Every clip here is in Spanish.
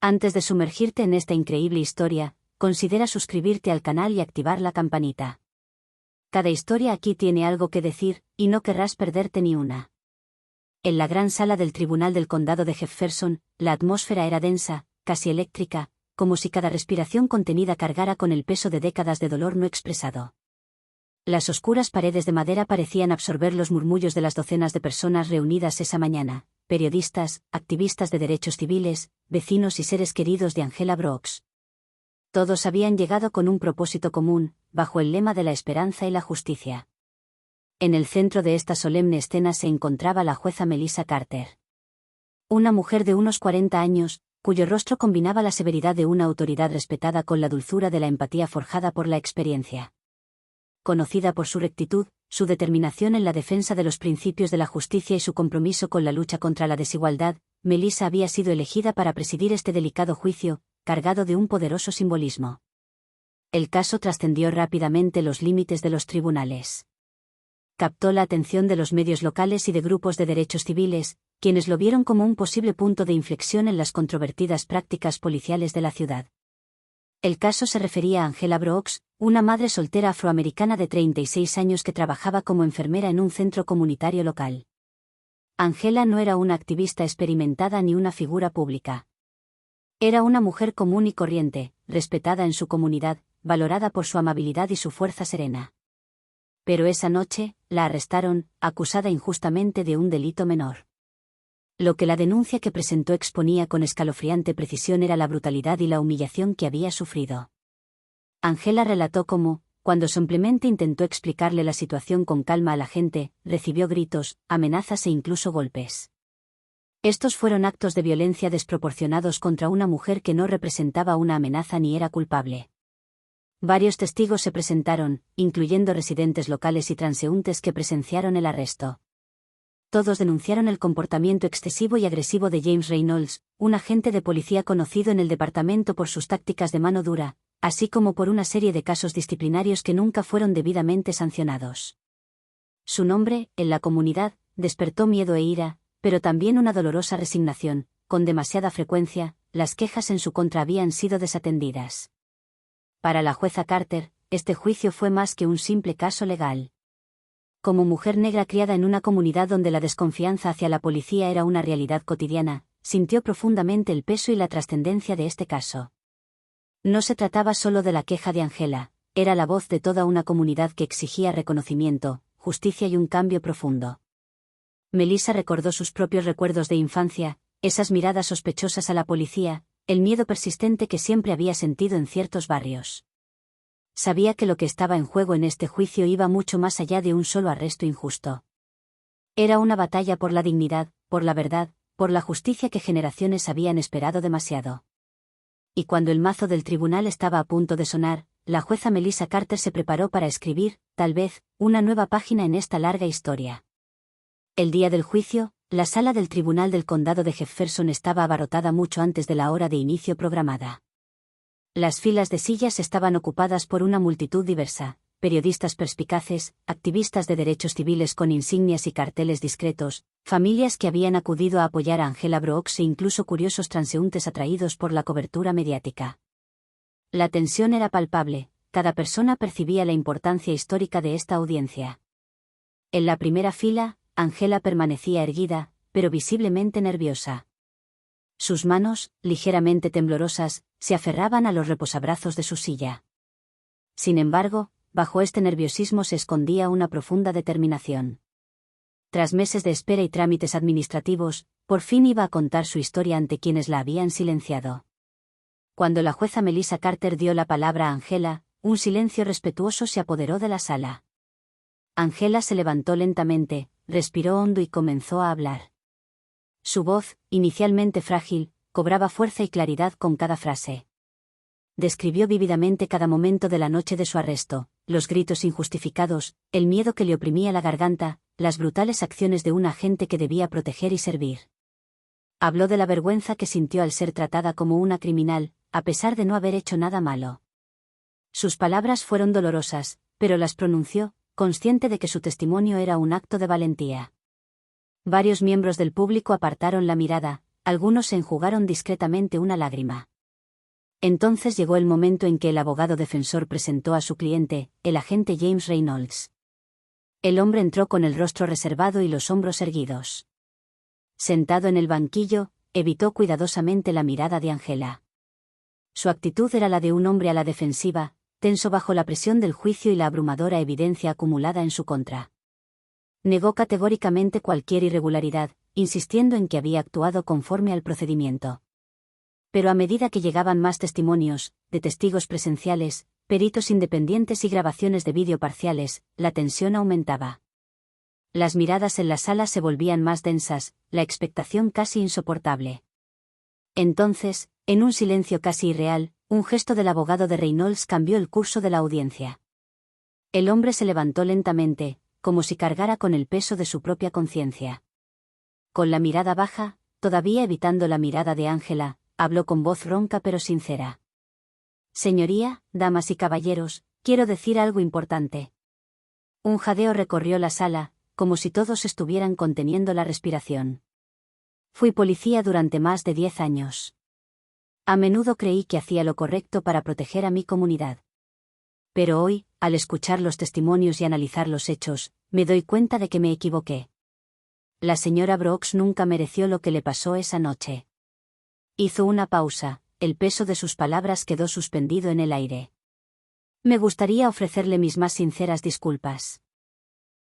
Antes de sumergirte en esta increíble historia, considera suscribirte al canal y activar la campanita. Cada historia aquí tiene algo que decir, y no querrás perderte ni una. En la gran sala del Tribunal del Condado de Jefferson, la atmósfera era densa, casi eléctrica, como si cada respiración contenida cargara con el peso de décadas de dolor no expresado. Las oscuras paredes de madera parecían absorber los murmullos de las docenas de personas reunidas esa mañana, periodistas, activistas de derechos civiles, vecinos y seres queridos de Angela Brooks. Todos habían llegado con un propósito común, bajo el lema de la esperanza y la justicia. En el centro de esta solemne escena se encontraba la jueza Melissa Carter. Una mujer de unos 40 años, cuyo rostro combinaba la severidad de una autoridad respetada con la dulzura de la empatía forjada por la experiencia. Conocida por su rectitud, su determinación en la defensa de los principios de la justicia y su compromiso con la lucha contra la desigualdad, Melissa había sido elegida para presidir este delicado juicio, cargado de un poderoso simbolismo. El caso trascendió rápidamente los límites de los tribunales. Captó la atención de los medios locales y de grupos de derechos civiles, quienes lo vieron como un posible punto de inflexión en las controvertidas prácticas policiales de la ciudad. El caso se refería a Angela Brooks, una madre soltera afroamericana de 36 años que trabajaba como enfermera en un centro comunitario local. Angela no era una activista experimentada ni una figura pública. Era una mujer común y corriente, respetada en su comunidad, valorada por su amabilidad y su fuerza serena. Pero esa noche, la arrestaron, acusada injustamente de un delito menor. Lo que la denuncia que presentó exponía con escalofriante precisión era la brutalidad y la humillación que había sufrido. Angela relató cómo, cuando simplemente intentó explicarle la situación con calma a la gente, recibió gritos, amenazas e incluso golpes. Estos fueron actos de violencia desproporcionados contra una mujer que no representaba una amenaza ni era culpable. Varios testigos se presentaron, incluyendo residentes locales y transeúntes que presenciaron el arresto. Todos denunciaron el comportamiento excesivo y agresivo de James Reynolds, un agente de policía conocido en el departamento por sus tácticas de mano dura, así como por una serie de casos disciplinarios que nunca fueron debidamente sancionados. Su nombre, en la comunidad, despertó miedo e ira, pero también una dolorosa resignación. Con demasiada frecuencia, las quejas en su contra habían sido desatendidas. Para la jueza Carter, este juicio fue más que un simple caso legal. Como mujer negra criada en una comunidad donde la desconfianza hacia la policía era una realidad cotidiana, sintió profundamente el peso y la trascendencia de este caso. No se trataba solo de la queja de Angela, era la voz de toda una comunidad que exigía reconocimiento, justicia y un cambio profundo. Melissa recordó sus propios recuerdos de infancia, esas miradas sospechosas a la policía, el miedo persistente que siempre había sentido en ciertos barrios. Sabía que lo que estaba en juego en este juicio iba mucho más allá de un solo arresto injusto. Era una batalla por la dignidad, por la verdad, por la justicia que generaciones habían esperado demasiado. Y cuando el mazo del tribunal estaba a punto de sonar, la jueza Melissa Carter se preparó para escribir, tal vez, una nueva página en esta larga historia. El día del juicio, la sala del Tribunal del Condado de Jefferson estaba abarrotada mucho antes de la hora de inicio programada. Las filas de sillas estaban ocupadas por una multitud diversa, periodistas perspicaces, activistas de derechos civiles con insignias y carteles discretos, familias que habían acudido a apoyar a Angela Brooks e incluso curiosos transeúntes atraídos por la cobertura mediática. La tensión era palpable, cada persona percibía la importancia histórica de esta audiencia. En la primera fila, Angela permanecía erguida, pero visiblemente nerviosa. Sus manos, ligeramente temblorosas, se aferraban a los reposabrazos de su silla. Sin embargo, bajo este nerviosismo se escondía una profunda determinación. Tras meses de espera y trámites administrativos, por fin iba a contar su historia ante quienes la habían silenciado. Cuando la jueza Melissa Carter dio la palabra a Angela, un silencio respetuoso se apoderó de la sala. Angela se levantó lentamente, respiró hondo y comenzó a hablar. Su voz, inicialmente frágil, cobraba fuerza y claridad con cada frase. Describió vívidamente cada momento de la noche de su arresto, los gritos injustificados, el miedo que le oprimía la garganta, las brutales acciones de un agente que debía proteger y servir. Habló de la vergüenza que sintió al ser tratada como una criminal, a pesar de no haber hecho nada malo. Sus palabras fueron dolorosas, pero las pronunció, consciente de que su testimonio era un acto de valentía. Varios miembros del público apartaron la mirada, algunos se enjugaron discretamente una lágrima. Entonces llegó el momento en que el abogado defensor presentó a su cliente, el agente James Reynolds. El hombre entró con el rostro reservado y los hombros erguidos. Sentado en el banquillo, evitó cuidadosamente la mirada de Angela. Su actitud era la de un hombre a la defensiva, tenso bajo la presión del juicio y la abrumadora evidencia acumulada en su contra. Negó categóricamente cualquier irregularidad, insistiendo en que había actuado conforme al procedimiento. Pero a medida que llegaban más testimonios, de testigos presenciales, peritos independientes y grabaciones de vídeo parciales, la tensión aumentaba. Las miradas en la sala se volvían más densas, la expectación casi insoportable. Entonces, en un silencio casi irreal, un gesto del abogado de Reynolds cambió el curso de la audiencia. El hombre se levantó lentamente, como si cargara con el peso de su propia conciencia. Con la mirada baja, todavía evitando la mirada de Angela, habló con voz ronca pero sincera. Señoría, damas y caballeros, quiero decir algo importante. Un jadeo recorrió la sala, como si todos estuvieran conteniendo la respiración. Fui policía durante más de 10 años. A menudo creí que hacía lo correcto para proteger a mi comunidad. Pero hoy, al escuchar los testimonios y analizar los hechos, me doy cuenta de que me equivoqué. La señora Brooks nunca mereció lo que le pasó esa noche. Hizo una pausa, el peso de sus palabras quedó suspendido en el aire. Me gustaría ofrecerle mis más sinceras disculpas.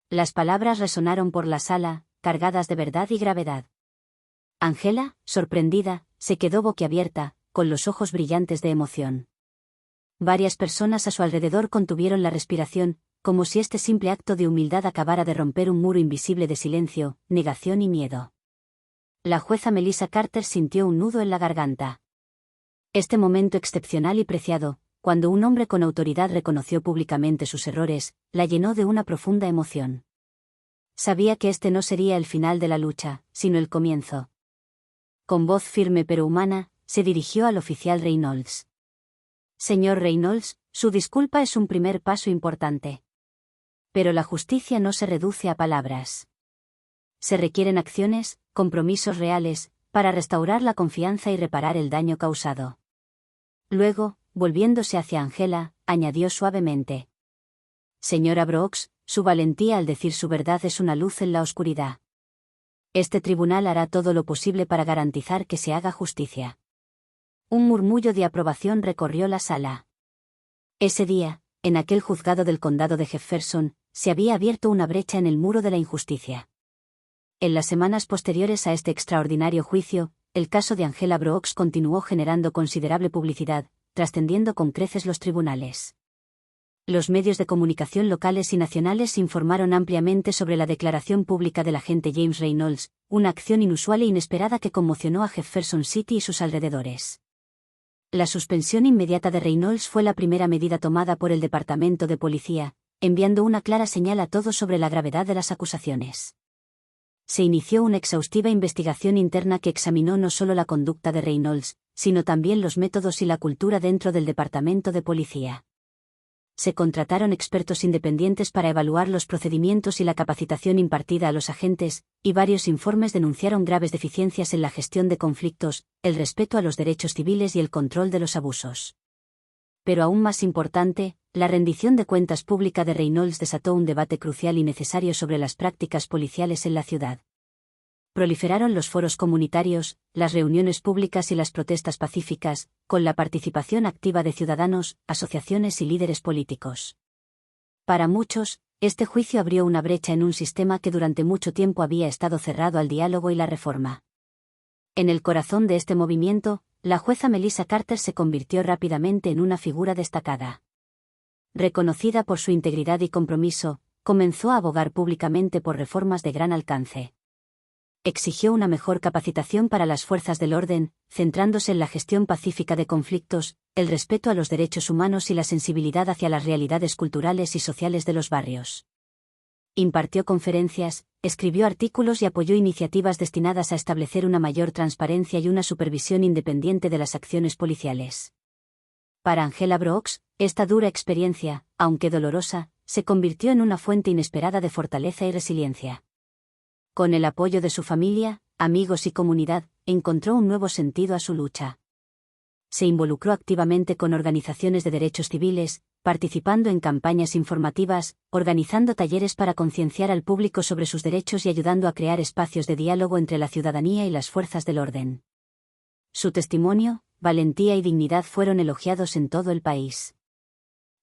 Las palabras resonaron por la sala, cargadas de verdad y gravedad. Angela, sorprendida, se quedó boquiabierta, con los ojos brillantes de emoción. Varias personas a su alrededor contuvieron la respiración, como si este simple acto de humildad acabara de romper un muro invisible de silencio, negación y miedo. La jueza Melissa Carter sintió un nudo en la garganta. Este momento excepcional y preciado, cuando un hombre con autoridad reconoció públicamente sus errores, la llenó de una profunda emoción. Sabía que este no sería el final de la lucha, sino el comienzo. Con voz firme pero humana, se dirigió al oficial Reynolds. Señor Reynolds, su disculpa es un primer paso importante. Pero la justicia no se reduce a palabras. Se requieren acciones, compromisos reales, para restaurar la confianza y reparar el daño causado. Luego, volviéndose hacia Angela, añadió suavemente. Señora Brooks, su valentía al decir su verdad es una luz en la oscuridad. Este tribunal hará todo lo posible para garantizar que se haga justicia. Un murmullo de aprobación recorrió la sala. Ese día, en aquel juzgado del condado de Jefferson, se había abierto una brecha en el muro de la injusticia. En las semanas posteriores a este extraordinario juicio, el caso de Angela Brooks continuó generando considerable publicidad, trascendiendo con creces los tribunales. Los medios de comunicación locales y nacionales informaron ampliamente sobre la declaración pública del agente James Reynolds, una acción inusual e inesperada que conmocionó a Jefferson City y sus alrededores. La suspensión inmediata de Reynolds fue la primera medida tomada por el Departamento de Policía, enviando una clara señal a todos sobre la gravedad de las acusaciones. Se inició una exhaustiva investigación interna que examinó no solo la conducta de Reynolds, sino también los métodos y la cultura dentro del Departamento de Policía. Se contrataron expertos independientes para evaluar los procedimientos y la capacitación impartida a los agentes, y varios informes denunciaron graves deficiencias en la gestión de conflictos, el respeto a los derechos civiles y el control de los abusos. Pero aún más importante, la rendición de cuentas pública de Reynolds desató un debate crucial y necesario sobre las prácticas policiales en la ciudad. Proliferaron los foros comunitarios, las reuniones públicas y las protestas pacíficas, con la participación activa de ciudadanos, asociaciones y líderes políticos. Para muchos, este juicio abrió una brecha en un sistema que durante mucho tiempo había estado cerrado al diálogo y la reforma. En el corazón de este movimiento, la jueza Melissa Carter se convirtió rápidamente en una figura destacada. Reconocida por su integridad y compromiso, comenzó a abogar públicamente por reformas de gran alcance. Exigió una mejor capacitación para las fuerzas del orden, centrándose en la gestión pacífica de conflictos, el respeto a los derechos humanos y la sensibilidad hacia las realidades culturales y sociales de los barrios. Impartió conferencias, escribió artículos y apoyó iniciativas destinadas a establecer una mayor transparencia y una supervisión independiente de las acciones policiales. Para Angela Brooks, esta dura experiencia, aunque dolorosa, se convirtió en una fuente inesperada de fortaleza y resiliencia. Con el apoyo de su familia, amigos y comunidad, encontró un nuevo sentido a su lucha. Se involucró activamente con organizaciones de derechos civiles, participando en campañas informativas, organizando talleres para concienciar al público sobre sus derechos y ayudando a crear espacios de diálogo entre la ciudadanía y las fuerzas del orden. Su testimonio, valentía y dignidad fueron elogiados en todo el país.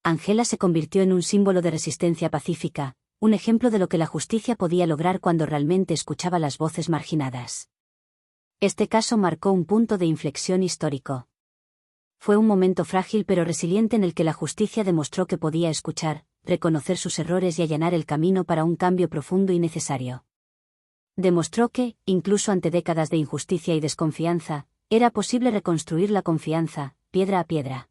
Ángela se convirtió en un símbolo de resistencia pacífica, un ejemplo de lo que la justicia podía lograr cuando realmente escuchaba las voces marginadas. Este caso marcó un punto de inflexión histórico. Fue un momento frágil pero resiliente en el que la justicia demostró que podía escuchar, reconocer sus errores y allanar el camino para un cambio profundo y necesario. Demostró que, incluso ante décadas de injusticia y desconfianza, era posible reconstruir la confianza, piedra a piedra.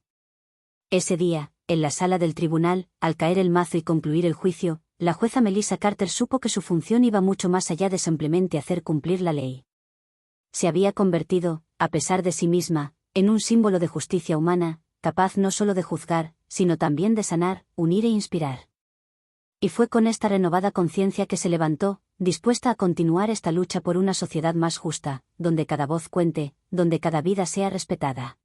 Ese día, en la sala del tribunal, al caer el mazo y concluir el juicio, la jueza Melissa Carter supo que su función iba mucho más allá de simplemente hacer cumplir la ley. Se había convertido, a pesar de sí misma, en un símbolo de justicia humana, capaz no solo de juzgar, sino también de sanar, unir e inspirar. Y fue con esta renovada conciencia que se levantó, dispuesta a continuar esta lucha por una sociedad más justa, donde cada voz cuente, donde cada vida sea respetada.